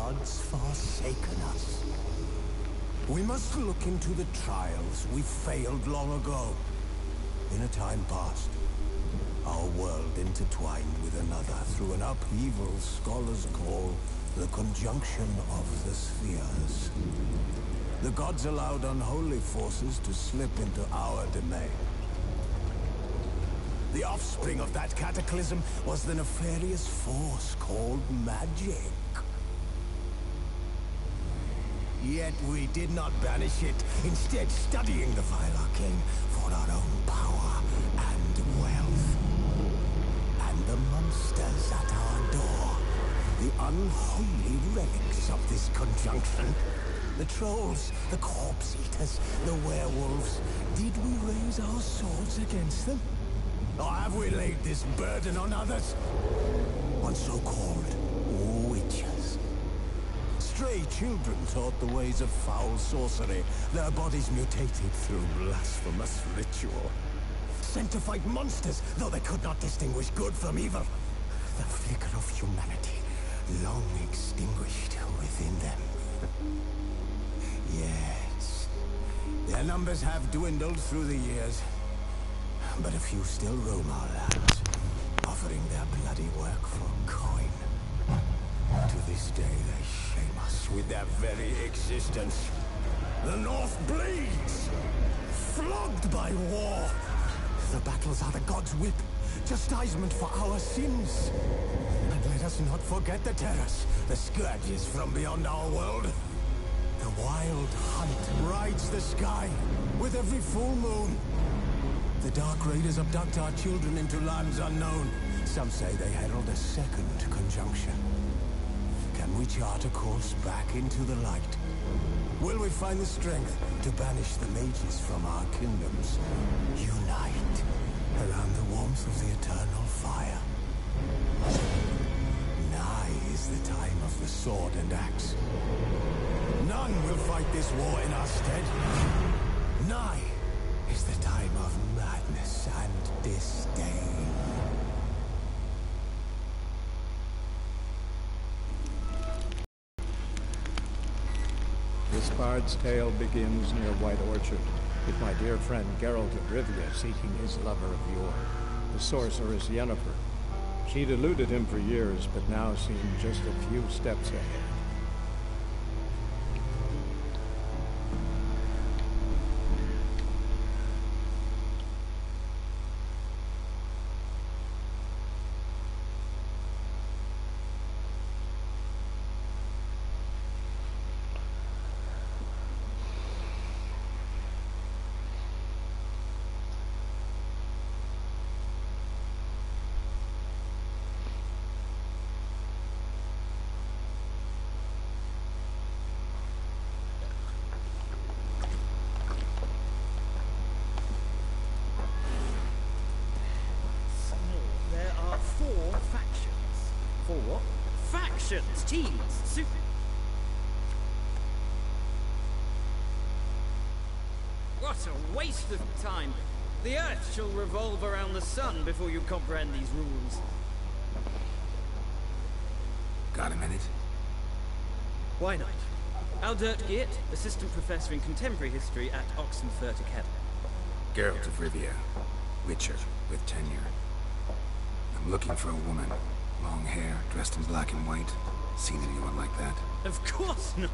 gods forsaken us? We must look into the trials we failed long ago. In a time past, our world intertwined with another through an upheaval scholars call the conjunction of the spheres. The gods allowed unholy forces to slip into our domain. The offspring of that cataclysm was the nefarious force called magic. Yet we did not banish it, instead studying the vile arcane for our own power and wealth. And the monsters at our door, the unholy relics of this conjunction. The trolls, the corpse eaters, the werewolves. Did we raise our swords against them? Or have we laid this burden on others? On so-called witches. Stray children taught the ways of foul sorcery, their bodies mutated through blasphemous ritual. Sent to fight monsters, though they could not distinguish good from evil. The flicker of humanity, long extinguished within them. Yes, their numbers have dwindled through the years. But a few still roam our lands, offering their bloody work for coin. To this day, they shame us with their very existence. The North bleeds, flogged by war. The battles are the gods' whip, chastisement for our sins. And let us not forget the terrors, the scourges from beyond our world. The wild hunt rides the sky with every full moon. The Dark Raiders abduct our children into lands unknown. Some say they herald a second conjunction. Can we chart a course back into the light? Will we find the strength to banish the mages from our kingdoms? Unite around the warmth of the eternal fire. Nigh is the time of the sword and axe. None will fight this war in our stead. Nigh is the time of madness and disdain. This bard's tale begins near White Orchard, with my dear friend Geralt of Rivia seeking his lover of yore, the sorceress Yennefer. She'd eluded him for years, but now seemed just a few steps ahead. Teams, super. What a waste of time. The Earth shall revolve around the sun before you comprehend these rules. Got a minute? Why not? Aldert Geert, Assistant Professor in Contemporary History at Oxenfurt Academy. Geralt of Rivia, Witcher, with tenure. I'm looking for a woman. Long hair, dressed in black and white. Seen anyone like that? Of course not.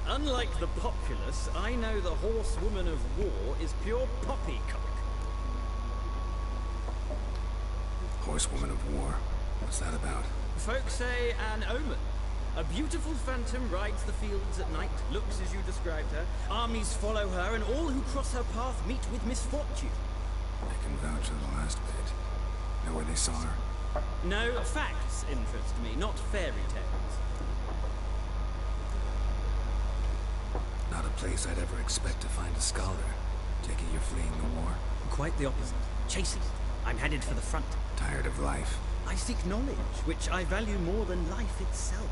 Unlike the populace, I know the horsewoman of war is pure poppycock. Horsewoman of war? What's that about? Folks say an omen. A beautiful phantom rides the fields at night, looks as you described her. Armies follow her, and all who cross her path meet with misfortune. I can vouch for the last bit. Know where they saw her? No, facts interest me, not fairy tales. Not a place I'd ever expect to find a scholar. Take it you're fleeing the war? Quite the opposite. Chasing it. I'm headed for the front. Tired of life? I seek knowledge, which I value more than life itself.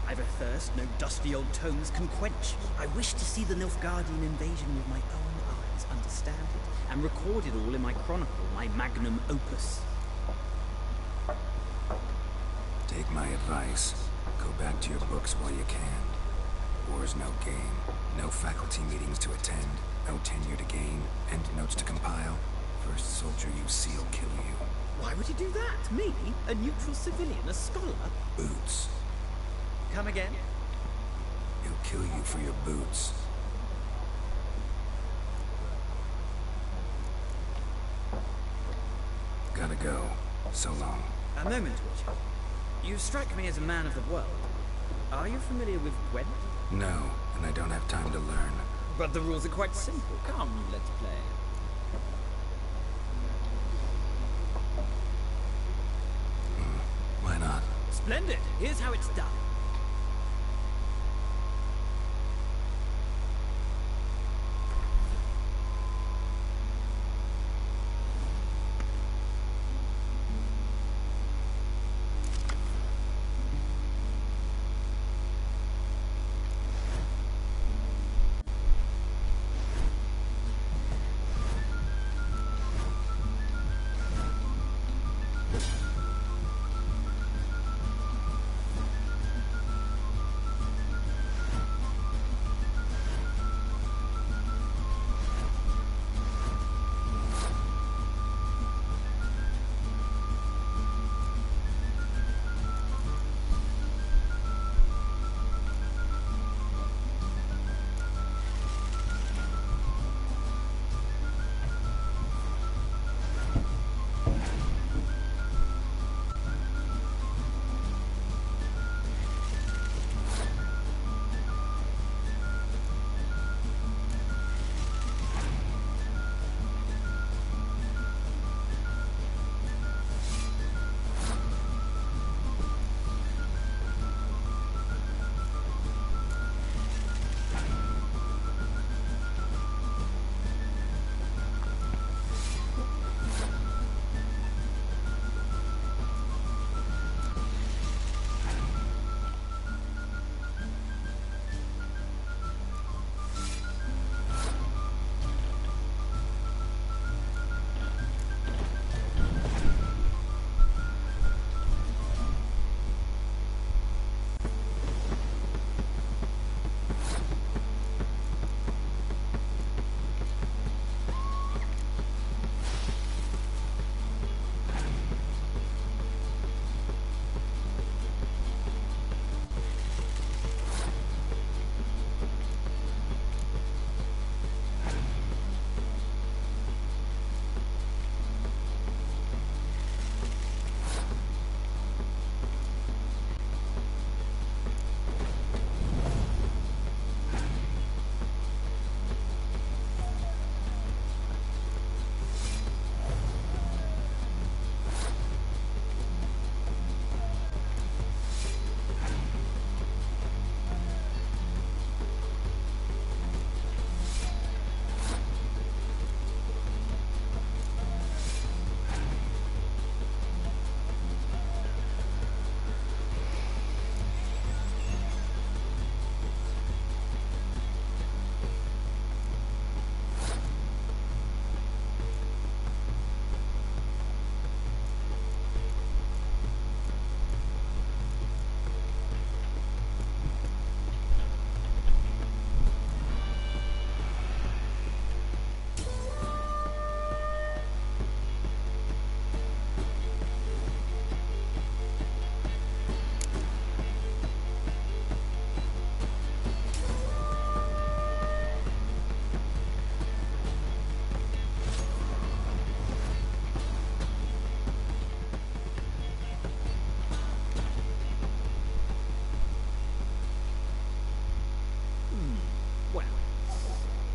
I've a thirst no dusty old tomes can quench. I wish to see the Nilfgaardian invasion with my own eyes, understand it, and record it all in my chronicle, my magnum opus. Take my advice. Go back to your books while you can. War's no game. No faculty meetings to attend. No tenure to gain. End notes to compile. First soldier you see will kill you. Why would he do that? Me? A neutral civilian? A scholar? Boots. Come again? He'll kill you for your boots. Gotta go. So long. A moment, Witcher. You strike me as a man of the world. Are you familiar with Gwent? No, and I don't have time to learn. But the rules are quite simple. Come, let's play. Why not? Splendid. Here's how it's done.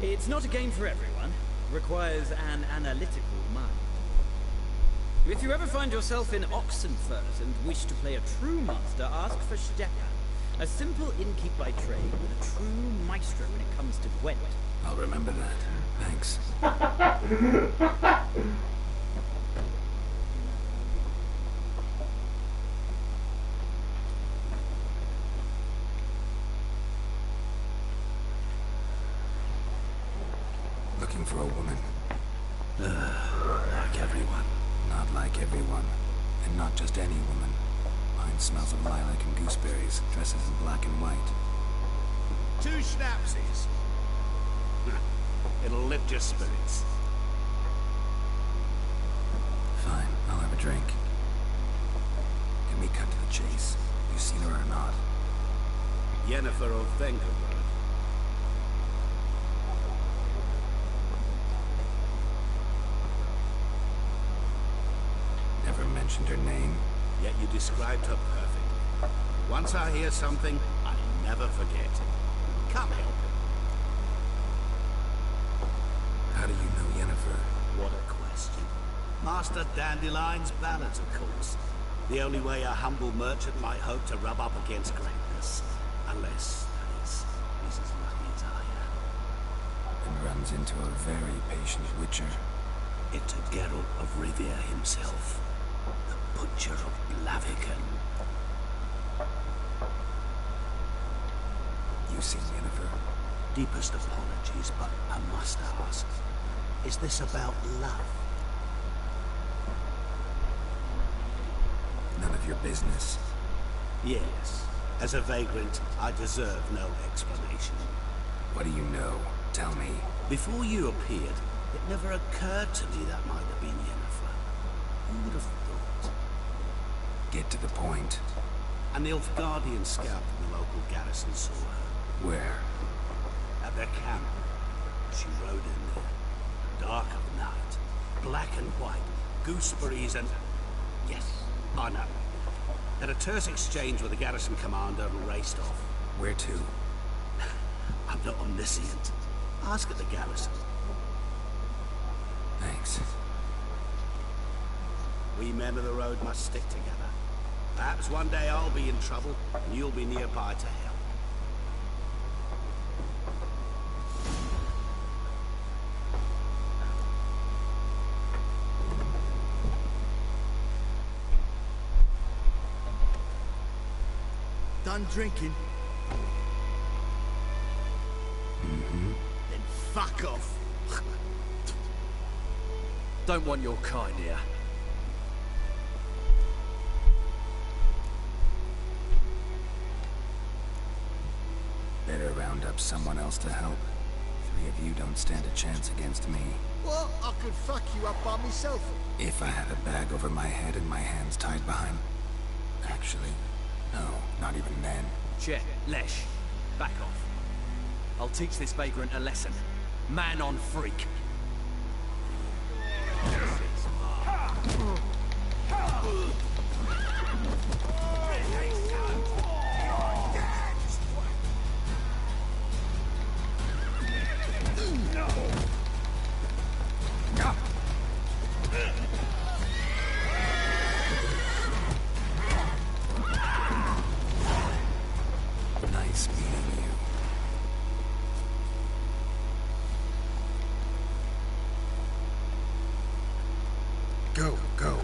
It's not a game for everyone. Requires an analytical mind. If you ever find yourself in Oxenfurt and wish to play a true master, ask for Stepan. A simple innkeep by trade, but a true maestro when it comes to Gwent. I'll remember that. Thanks. Looking for a woman. Like everyone. Not like everyone. And not just any woman. My It smells of lilac and gooseberries, dresses in black and white. 2 schnapsies. It'll lift your spirits. Fine, I'll have a drink. Can we cut to the chase? You seen her or not? Yennefer of Vengerberg. Never mentioned her name. Yet you described her perfectly. Once I hear something, I never forget. Come help him. How do you know Yennefer? What a question. Master Dandelion's ballads, of course. The only way a humble merchant might hope to rub up against greatness. Unless, that is, he's as lucky as I am. And runs into a very patient witcher. Into Geralt of Rivia himself. The Butcher of Blaviken. You seen Yennefer? Deepest apologies, but I must ask. Is this about love? None of your business. Yes. As a vagrant, I deserve no explanation. What do you know? Tell me. Before you appeared, it never occurred to me that might have been Yennefer. Who would have thought? Get to the point. A Nilfgaardian scout from the local garrison saw her. Where? At their camp. She rode in there. Dark of night. Black and white. Gooseberries and... Yes, I know. Had a terse exchange with the garrison commander and raced off. Where to? I'm not omniscient. Ask at the garrison. Thanks. We men of the road must stick together. Perhaps one day I'll be in trouble, and you'll be nearby to help. Done drinking? Mm-hmm. Then fuck off. Don't want your kind here. Better round up someone else to help. 3 of you don't stand a chance against me. What? I could fuck you up by myself. If I had a bag over my head and my hands tied behind... Actually, no, not even then. Chet, Lesh, back off. I'll teach this vagrant a lesson. Man on freak. Nice meeting you. Go, go.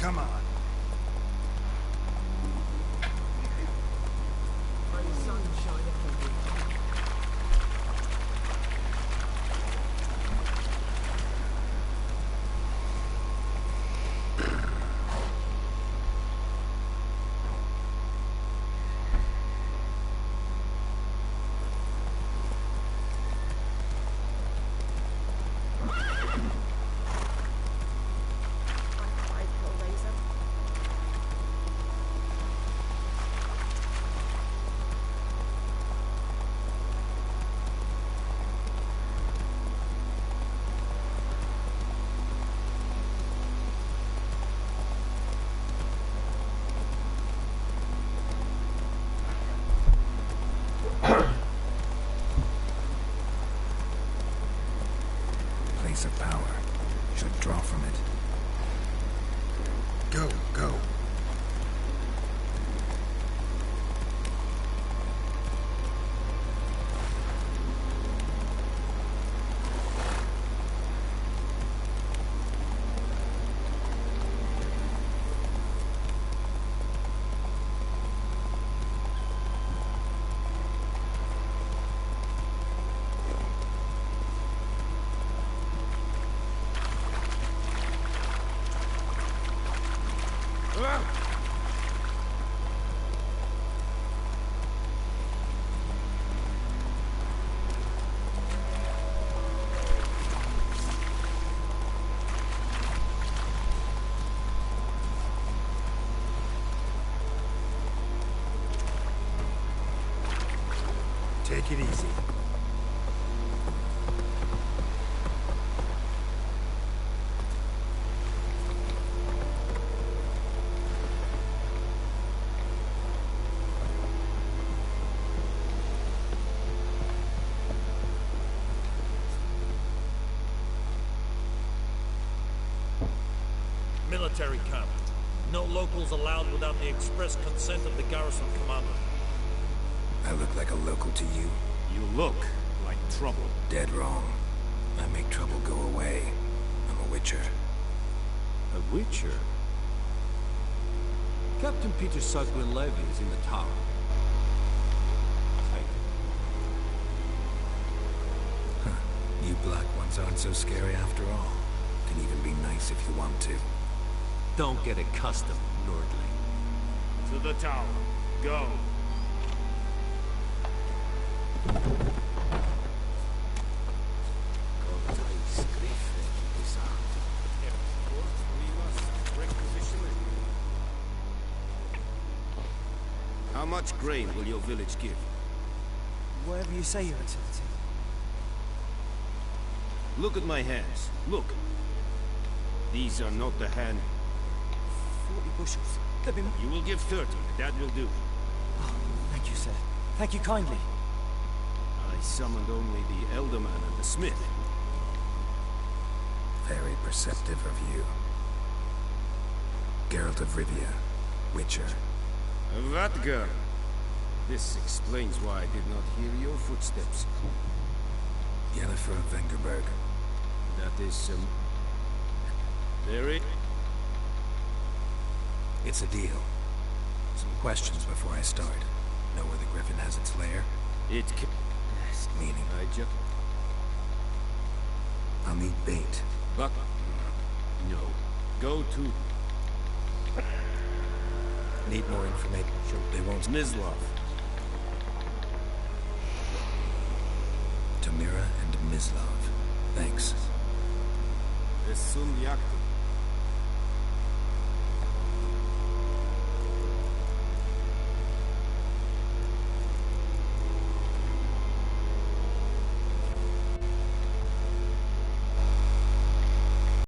Come on. Go, go. Take it easy. Military camp. No locals allowed without the express consent of the garrison commander. I look like a local to you? You look like trouble. Dead wrong. I make trouble go away. I'm a witcher. A witcher? Captain Peter Sugwin-Levy is in the tower. You black ones aren't so scary after all. Can even be nice if you want to. Don't get accustomed, Nordling. To the tower. Go. How much grain will your village give? Whatever you say, Your Excellency. Look at my hands. Look. These are not the hand. 40 bushels. You will give 30. That will do. Oh, thank you, sir. Thank you kindly. I summoned only the Elderman and the Smith. Very perceptive of you. Geralt of Rivia, Witcher. Vatgar. This explains why I did not hear your footsteps. Yennefer of Vengerberg. That is, very... It's a deal. Some questions before I start. Know where the Griffin has its lair? It can... Yes. Meaning? I'll need bait. But... No. Go to... Need more information. They won't... Mislav. Tamira and Mislav. Thanks. Es sun jagten.